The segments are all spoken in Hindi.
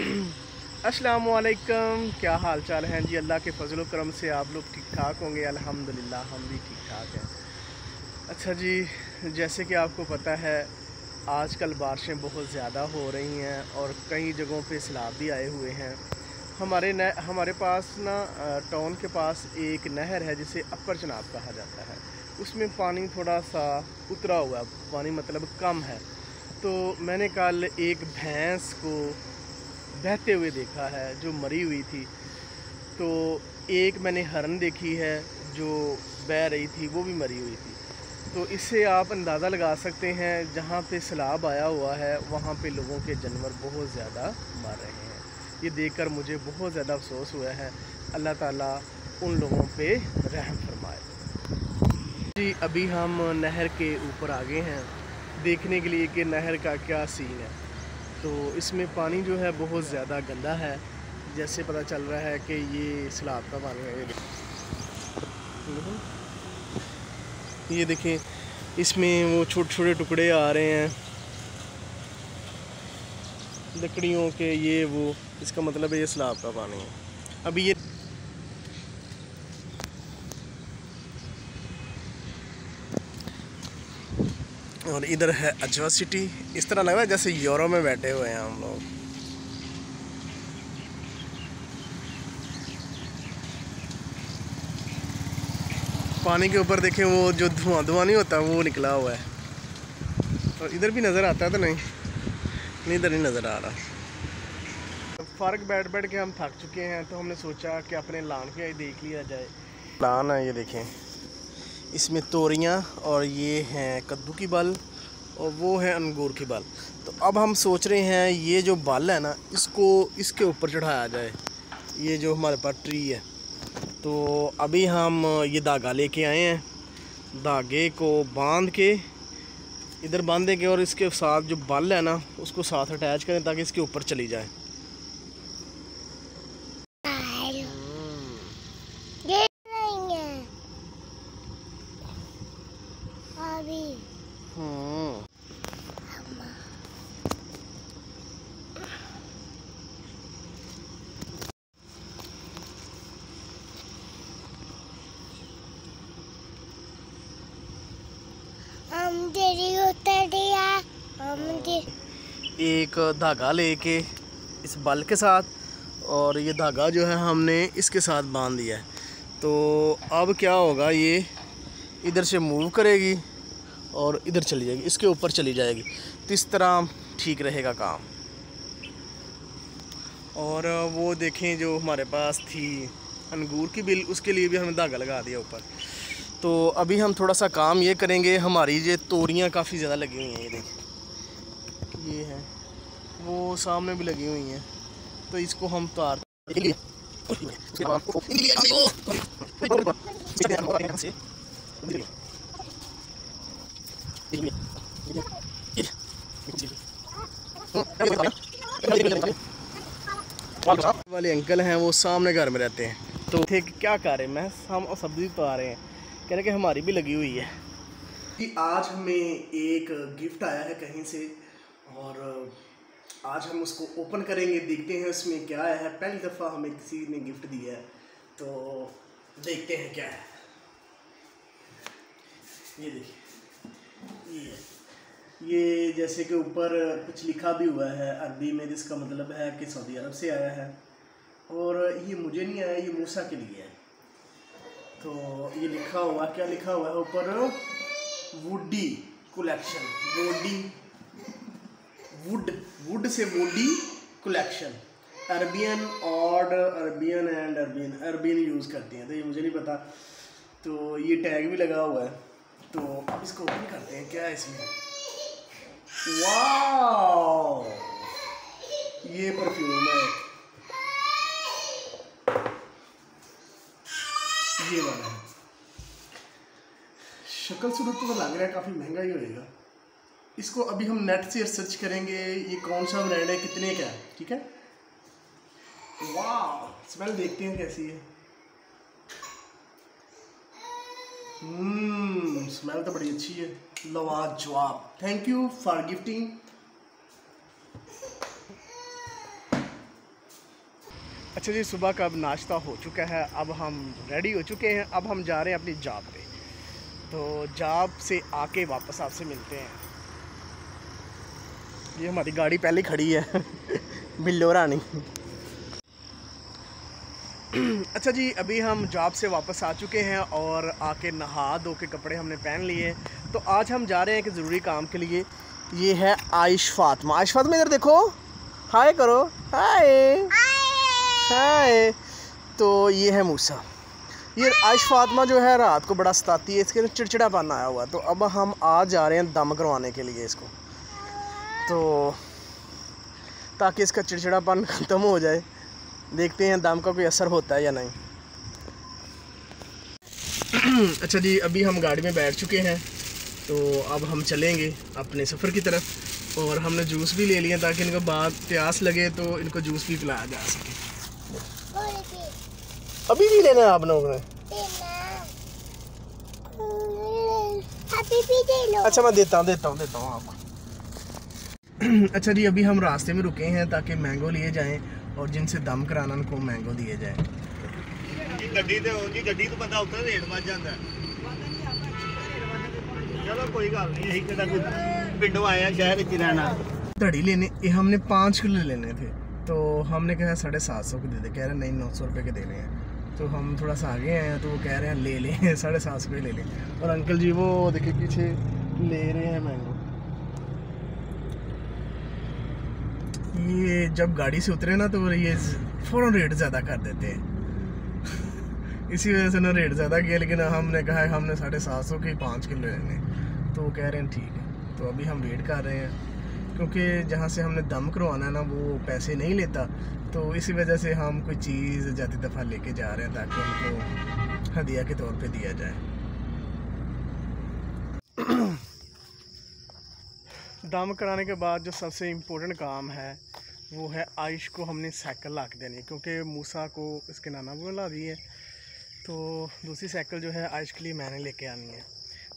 अस्सलामुअलैकुम, क्या हाल चाल हैं जी। अल्लाह के फजल करम से आप लोग ठीक ठाक होंगे। अल्हम्दुलिल्लाह हम भी ठीक ठाक हैं। अच्छा जी, जैसे कि आपको पता है आजकल बारिशें बहुत ज़्यादा हो रही हैं और कई जगहों पे सैलाब भी आए हुए हैं। हमारे पास ना टाउन के पास एक नहर है जिसे अपर चनाब कहा जाता है। उसमें पानी थोड़ा सा उतरा हुआ, पानी मतलब कम है। तो मैंने कल एक भैंस को बहते हुए देखा है जो मरी हुई थी। तो एक मैंने हरन देखी है जो बह रही थी, वो भी मरी हुई थी। तो इससे आप अंदाज़ा लगा सकते हैं जहाँ पे सैलाब आया हुआ है वहाँ पे लोगों के जानवर बहुत ज़्यादा मर रहे हैं। ये देखकर मुझे बहुत ज़्यादा अफसोस हुआ है। अल्लाह ताला उन लोगों पे रहम फरमाए। जी अभी हम नहर के ऊपर आ गए हैं देखने के लिए कि नहर का क्या सीन है। तो इसमें पानी जो है बहुत ज़्यादा गंदा है। जैसे पता चल रहा है कि ये सैलाब का पानी है। ये देखें, इसमें वो छोटे छोटे टुकड़े आ रहे हैं लकड़ियों के, ये वो, इसका मतलब है ये सैलाब का पानी है। अभी ये और इधर है अजवा सिटी। इस तरह लग रहा है जैसे यूरोप में बैठे हुए हैं हम लोग। पानी के ऊपर देखें वो जो धुआं धुआं नहीं होता वो निकला हुआ है। और इधर भी नज़र आता है तो नहीं, इधर नहीं नज़र आ रहा। फ़र्क बैठ बैठ के हम थक चुके हैं तो हमने सोचा कि अपने लान पे देख लिया जाए। लान है ये देखें, इसमें तोरियां और ये हैं कद्दू की बल और वो है अंगूर की बल। तो अब हम सोच रहे हैं ये जो बल है ना इसको इसके ऊपर चढ़ाया जाए, ये जो हमारे पास ट्री है। तो अभी हम ये धागा लेके आए हैं, धागे को बांध के इधर बांधेंगे और इसके साथ जो बल है ना उसको साथ अटैच करें ताकि इसके ऊपर चली जाए। एक धागा लेके इस बल के साथ, और ये धागा जो है हमने इसके साथ बांध दिया है। तो अब क्या होगा, ये इधर से मूव करेगी और इधर चली जाएगी, इसके ऊपर चली जाएगी। तो इस तरह ठीक रहेगा काम। और वो देखें जो हमारे पास थी अंगूर की बिल, उसके लिए भी हमने धागा लगा दिया ऊपर। तो अभी हम थोड़ा सा काम ये करेंगे, हमारी ये तोरियां काफ़ी ज़्यादा लगी हुई हैं, ये देखिए ये है, वो सामने भी लगी हुई हैं। तो इसको हम तार वाले अंकल हैं वो सामने घर में रहते हैं। तो थे कि क्या कर रहे हैं, मैं हम सब्जी पा रहे हैं, कह रहे कि हमारी भी लगी हुई है कि आज हमें एक गिफ्ट आया है कहीं से और आज हम उसको ओपन करेंगे, देखते हैं उसमें क्या आया है। पहली दफ़ा हमें किसी ने गिफ्ट दिया है तो देखते हैं क्या है। ये देखिए, ये जैसे कि ऊपर कुछ लिखा भी हुआ है अरबी में, जिसका मतलब है कि सऊदी अरब से आया है। और ये मुझे नहीं आया, ये मूसा के लिए है। तो ये लिखा हुआ, क्या लिखा हुआ है ऊपर, woody collection, would say woody collection, Arabian और अरबियन यूज़ करते हैं। तो ये मुझे नहीं पता। तो ये टैग भी लगा हुआ है। तो अब इसको ओपन करते हैं, क्या है इसमें। वाओ, ये परफ्यूम है, ये वाला है। शक्ल सूरत तो लग रहा है काफ़ी महंगा ही होएगा। इसको अभी हम नेट से सर्च करेंगे ये कौन सा ब्रांड है, कितने का है, ठीक है। वाह, स्मेल देखते हैं कैसी है। स्मेल तो बड़ी अच्छी है, लाजवाब। Thank you for gifting. अच्छा जी, सुबह का अब नाश्ता हो चुका है, अब हम रेडी हो चुके हैं, अब हम जा रहे हैं अपनी जॉब पे। तो जॉब से आके वापस आपसे मिलते हैं। ये हमारी गाड़ी पहले खड़ी है बिल्लोरा नहीं। अच्छा जी, अभी हम जॉब से वापस आ चुके हैं और आके नहा धो के कपड़े हमने पहन लिए। तो आज हम जा रहे हैं कि ज़रूरी काम के लिए। ये है आयश फातिमा। आयश फातिमा इधर देखो, हाय करो, हाय हाय। तो ये है मूसा। ये आयश फातिमा जो है रात को बड़ा सताती है, इसके चिड़चिड़ापन आया हुआ। तो अब हम आज जा रहे हैं दम करवाने के लिए इसको, तो ताकि इसका चिड़चिड़ापन ख़त्म हो जाए। देखते हैं दम का कोई असर होता है या नहीं। अच्छा जी, अभी हम गाड़ी में बैठ चुके हैं, तो अब हम चलेंगे अपने सफ़र की तरफ। और हमने जूस भी ले लिया ताकि इनको बाद प्यास लगे तो इनको जूस भी पिलाया जा सके। अभी भी लेना है आप लोगों ने? अच्छा मैं देता हूँ आपको। अच्छा जी, अभी हम रास्ते में रुके हैं ताकि मैंगो लिए जाएं और जिनसे दम कराना उनको मैंगो दिए जाए। गड्डी तो बंदा उतर रेट बच जाता है। चलो कोई गल नहीं, यही कोई पिंडों आया शहर च रहना। धड़ी लेने हमने 5 किलो लेने थे, तो हमने कहा 750 के दे दे। कह रहे नहीं 900 रुपये के देने हैं। तो हम थोड़ा सा आगे आए हैं तो वो कह रहे हैं ले लें 750 रुपये ले लें। और अंकल जी वो देखिए पीछे ले रहे हैं मैंगो। ये जब गाड़ी से उतरे ना तो ये फ़ौरन रेट ज़्यादा कर देते हैं इसी वजह से ना रेट ज़्यादा किया। लेकिन हमने कहा है हमने 750 के 5 किलो लेने, तो वो कह रहे हैं ठीक है। तो अभी हम वेट कर रहे हैं क्योंकि जहाँ से हमने दम करवाना है ना वो पैसे नहीं लेता, तो इसी वजह से हम कोई चीज़ जाती दफ़ा लेके जा रहे हैं ताकि उनको हदिया के तौर पे दिया जाए। दम कराने के बाद जो सबसे इम्पोर्टेंट काम है वो है आयश को हमने साइकिल ला के देनी है, क्योंकि मूसा को इसके नाना बोला दी है। तो दूसरी साइकिल जो है आयश के लिए मैंने लेके आनी है।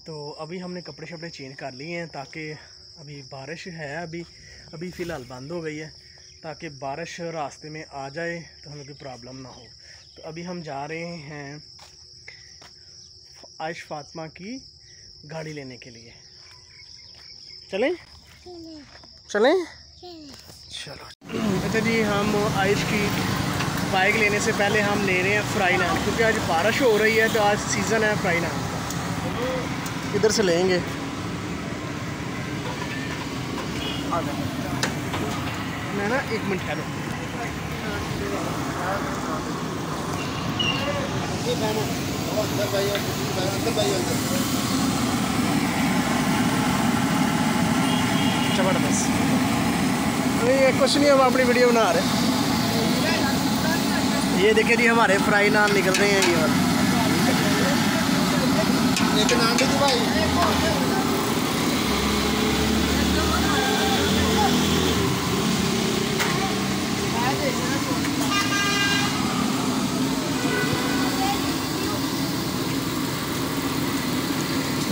तो अभी हमने कपड़े शपड़े चेंज कर लिए हैं ताकि अभी बारिश है, अभी फ़िलहाल बंद हो गई है, ताकि बारिश रास्ते में आ जाए तो हमें कोई प्रॉब्लम ना हो। तो अभी हम जा रहे हैं आयश फातिमा की गाड़ी लेने के लिए। चलें? चलो। अच्छा जी, हम आयश की बाइक लेने से पहले हम ले रहे हैं फ्राई नान, क्योंकि आज बारिश हो रही है तो आज सीज़न है फ्राई नान का। इधर से लेंगे। मैं ना 1 मिनट ठहरो। ज़बरदस्त। नहीं कुछ नहीं, हम अपनी वीडियो बना रहे। ये देखिए जी हमारे फ्राई नान निकल रहे हैं। ये वाला एक नान दे भाई।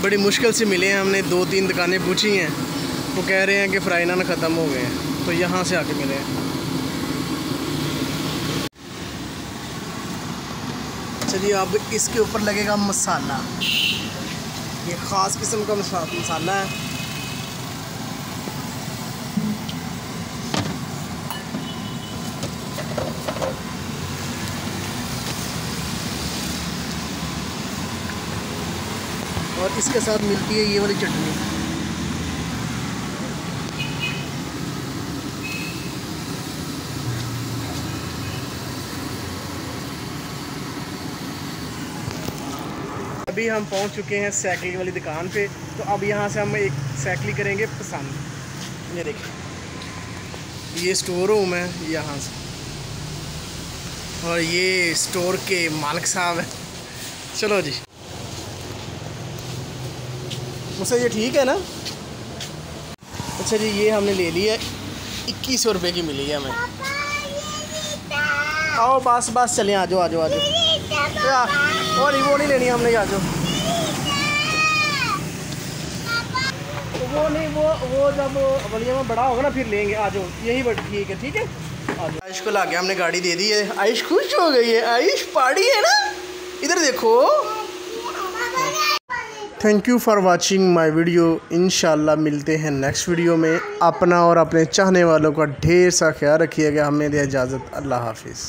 बड़ी मुश्किल से मिले हैं, हमने 2-3 दुकानें पूछी हैं, वो कह रहे हैं कि फ्राई नान ख़त्म हो गए हैं, तो यहाँ से आके मिले हैं। अच्छा जी, अब इसके ऊपर लगेगा मसाला। ये ख़ास किस्म का मसाला है। और इसके साथ मिलती है ये वाली चटनी। अभी हम पहुंच चुके हैं साइकिल वाली दुकान पे। तो अब यहाँ से हम एक साइकिल करेंगे पसंद। ये देखिए, ये स्टोर रूम है यहाँ से, और ये स्टोर के मालिक साहब हैं। चलो जी, मुझसे ये ठीक है ना? अच्छा जी, ये हमने ले लिया, 2100 रुपये की मिली है हमें। आओ बस चलें, आ जाओ। और वो नहीं लेनी हमने, आ जाओ। वो नहीं, वो जब वलिया में बड़ा होगा ना फिर लेंगे। आ जाओ, यही ठीक है। आयुष को लाके हमने गाड़ी दे दी है। आयुष खुश हो गई है। आयुष पार्टी है ना, इधर देखो। Thank you for watching my video. इंशाल्लाह मिलते हैं नेक्स्ट वीडियो में। अपना और अपने चाहने वालों का ढेर सा ख्याल रखिएगा। हमें दे इजाज़त। अल्लाह हाफिज़।